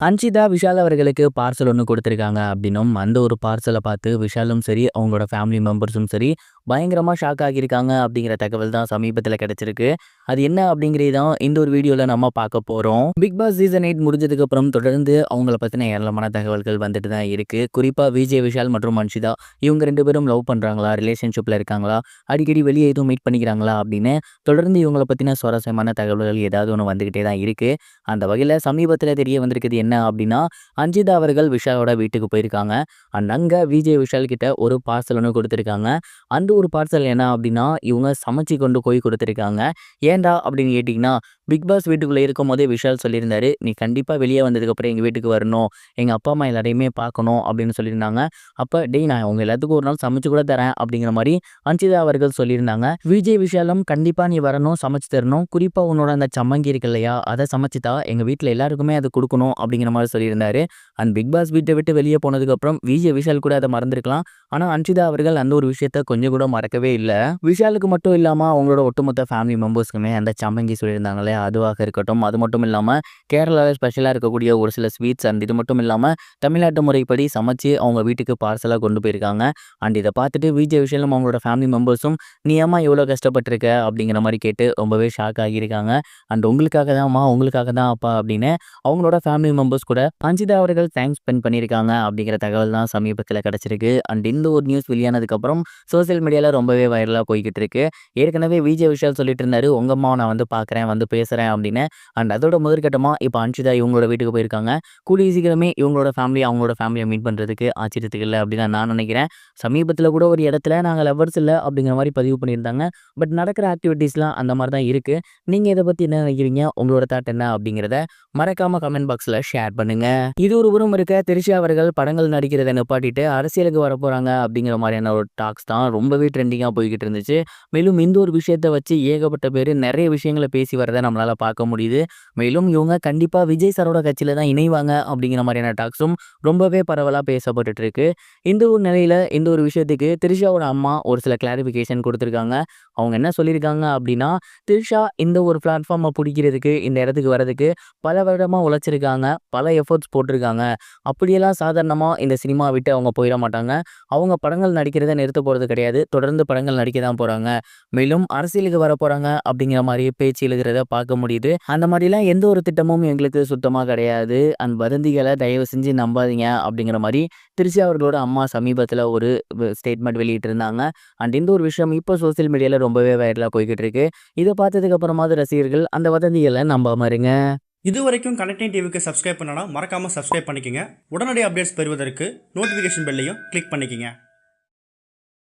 அன்ஷிதா விஷால் அவர்களுக்கு பார்சல் ஒண்ணு குடுத்திருக்காங்க அப்படின்னும், அந்த ஒரு பார்சல பார்த்து விஷாலும் சரி, அவங்களோட ஃபேமிலி மெம்பர்ஸும் சரி, பயங்கரமா ஷாக் ஆகியிருக்காங்க அப்படிங்கிற தகவல் தான் சமீபத்தில கிடைச்சிருக்கு. அது என்ன அப்படிங்கிறது தான் இந்த ஒரு வீடியோல நம்ம பார்க்க போறோம். பிக் பாஸ் சீசன் 8 முடிஞ்சதுக்கு அப்புறம் தொடர்ந்து அவங்கள பத்தின ஏராளமான தகவல்கள் வந்துட்டு தான் இருக்கு. குறிப்பா விஜய் விஷால் மற்றும் அன்ஷிதா இவங்க 2 பேரும் லவ் பண்றாங்களா? ரிலேஷன்ஷிப்ல இருக்காங்களா? அடிக்கடி வெளிய எதுவும் மீட் பண்ணிக்கிறாங்களா? அப்படின்னு தொடர்ந்து இவங்கள பத்தின சுவாரஸ்யமான தகவல்கள் ஏதாவது ஒண்ணு வந்துகிட்டே தான் இருக்கு. அந்த வகையில சமீபத்தில தெரிய வந்திருக்குது என்ன அப்படின்னா, அஞ்சிதா அவர்கள் விஷாலோட வீட்டுக்கு போயிருக்காங்க. அண்ட் அங்க விஜய் விஷால் கிட்ட ஒரு பார்சல் ஒண்ணு குடுத்திருக்காங்க. அந்த ஒரு பார்சல் என்ன அப்படின்னா, இவங்க சமைச்சு கொண்டு போய் குடுத்திருக்காங்க. ஏன்டா அப்படின்னு கேட்டீங்கன்னா, பிக் பாஸ் வீட்டுக்குள்ள இருக்கும்போதே விஷால் சொல்லியிருந்தாரு, "நீ கண்டிப்பா வெளிய வந்ததுக்கப்புறம் எங்க வீட்டுக்கு வரணும். எங்க அப்பா, அம்மா எல்லாரையுமே பார்க்கணும்" அப்படின்னு சொல்லியிருந்தாங்க. அப்ப "டேய் நான் உங்க எல்லாத்துக்கும் ஒரு நாள் சமைச்சு கூட தரேன்" அப்படிங்கிற மாரி அன்ஷிதா அவர்கள் சொல்லியிருந்தாங்க. விஜய் விஷாலும் "கண்டிப்பா நீ வரணும், சமைச்சு தரணும். குறிப்பா உன்னோட அந்த சம்மங்கி இருக்கு இல்லையா, அத சமைச்சு தா. எங்க வீட்ல எல்லாருக்குமே அத குடுக்கணும்" அப்படிங்கிற மாரி சொல்லியிருந்தாரு. அண்ட் பிக் பாஸ் வீட்ட விட்டு வெளிய போனதுக்கப்புறம் விஜய் விஷால் கூட அத மறந்திருக்கலாம். ஆனா அன்ஷிதா அவர்கள் அந்த ஒரு விஷயத்த கொஞ்சம் கூட மறக்கவே இல்ல. விஷாலுக்கு மட்டும் இல்லாம அவங்களோட ஒட்டுமொத்த ஃபேமிலி மெம்பர்ஸ்க்குமே அந்த சம்மங்கி சொல்லியிருந்தாங்க இல்லையா, அதுவாக இருக்கட்டும். அது மட்டும் இல்லாம கேரளால ஸ்பெஷலா இருக்கக்கூடிய ஒரு சில ஸ்வீட்ஸ் அண்ட் இது மட்டும் இல்லாம தமிழ்நாட்டு முறைப்படி சமைச்சு அவங்க வீட்டுக்கு பார்சலா கொண்டு போயிருக்காங்க. அண்ட் இத பார்த்துட்டு விஜய் விஷாலும் அவங்களோட ஃபேமிலி மெம்பர்ஸும், "நீ ஏம்மா இவ்வளோ கஷ்டப்பட்டுருக்க?" அப்படிங்கிற மாரி கேட்டு ரொம்பவே ஷாக் ஆகியிருக்காங்க. அண்ட் "உங்களுக்காக தான்ம்மா, உங்களுக்காக தான் அப்பா" அப்படின்னு அவங்களோட ஃபேமிலி மெம்பர்ஸ் கூட அஞ்சிதா அவர்கள் டைம் ஸ்பெண்ட் பண்ணியிருக்காங்க அப்படிங்கிற தகவல் தான் சமீபத்தில கிடைச்சிருக்கு. அண்ட் இந்த ஒரு நியூஸ் வெளியானதுக்கப்புறம் சோசியல் மீடியால ரொம்பவே வைரலா போய்க்கிட்டு இருக்கு. ஏற்கனவே விஜய் விஷால் சொல்லிட்டு இருந்தாரு, "உங்க அம்மாவ நான் வந்து பார்க்குறேன், வந்து பேசுறேன்" அப்படின்னு. அண்ட் அதோட முதற்கட்டமா இப்ப அன்ஷிதா இவங்களோட வீட்டுக்கு போயிருக்காங்க. கூடிய சீக்கிரமே இவங்களோட ஃபேமிலி அவங்களோட ஃபேமிலிய மீட் பண்றதுக்கு ஆச்சரியத்துக்கு இல்ல அப்படின்னு தான் நான் நினைக்கிறேன். சமீபத்தில கூட ஒரு இடத்துல "நாங்க லவ்வர்ஸ் இல்ல" அப்படிங்கிற மாரி பதிவு பண்ணியிருந்தாங்க. பட் நடக்கிற ஆக்டிவிட்டீஸ்லாம் அந்த மாரி தான் இருக்கு. நீங்க இத பத்தி என்ன நினைக்கிறீங்க? உங்களோட தாட் என்ன அப்படிங்கிறத மறக்காம கமெண்ட் பாக்ஸ்ல ஷேர் பண்ணுங்க. இது ஒரு புறம் இருக்க, திரிஷா அவர்கள் படங்கள் நடிக்கிறத நிப்பாட்டிட்டு அரசியலுக்கு வரப்போறாங்க அப்படிங்கிற மாதிரியான ஒரு டாக்ஸ் தான் ரொம்பவே ட்ரெண்டிங்கா போய்கிட்டு இருந்துச்சு. மேலும் இந்த ஒரு விஷயத்த வச்சு ஏகப்பட்ட பேரு நிறைய விஷயங்கள பேசி வரத நம்மளால பார்க்க முடியுது. மேலும் இவங்க கண்டிப்பா விஜய் சாரோட கட்சியில தான் இணைவாங்க அப்படிங்கிற மாதிரியான டாக்ஸும் ரொம்பவே பரவலா பேசப்பட்டுட்டு இருக்கு. இந்த ஒரு நிலையில இந்த ஒரு விஷயத்துக்கு திரிஷாவோட அம்மா ஒரு சில கிளாரிஃபிகேஷன் கொடுத்திருக்காங்க. அவங்க என்ன சொல்லியிருக்காங்க அப்படின்னா, திரிஷா இந்த ஒரு பிளாட்ஃபார்ம பிடிக்கிறதுக்கு, இந்த இடத்துக்கு வரதுக்கு பல வருடமா உழைச்சிருக்காங்க. பல எஃபோர்ட்ஸ் போட்டிருக்காங்க. அப்படியெல்லாம் சாதாரணமா இந்த சினிமா விட்டு அவங்க போயிட மாட்டாங்க. அவங்க படங்கள் நடிக்கிறத நிறுத்த போறது கிடையாது. தொடர்ந்து படங்கள் நடிக்க தான் போறாங்க. மேலும் அரசியலுக்கு வரப்போறாங்க அப்படிங்கிற மாரி பேச்சு எழுதுறத பார்க்க முடியுது. அந்த மாரிலாம் எந்த ஒரு திட்டமும் எங்களுக்கு சுத்தமா கிடையாது. அந்த வதந்திகள தயவு செஞ்சு நம்பாதீங்க அப்படிங்கிற மாரி திருச்சி அவர்களோட அம்மா சமீபத்தில ஒரு ஸ்டேட்மெண்ட் வெளியிட்டிருந்தாங்க. அண்ட் இந்த ஒரு விஷயம் இப்போ சோசியல் மீடியால ரொம்பவே வைரலா போய்க்கிட்டு இருக்கு. இத பார்த்ததுக்கு அப்புறமாவது ரசிகர்கள் அந்த வதந்திகள நம்பாம இருங்க. இதுவரைக்கும் கனெக்டிங் டிவிக்கு சப்ஸ்கிரைப் பண்ணனா மறக்காம சப்ஸ்கிரைப் பண்ணிக்கங்க. உடனடி அப்டேட்ஸ் பெறுவதற்கு நோட்டிஃபிகேஷன் பெல்லையும் கிளிக் பண்ணிக்கங்க.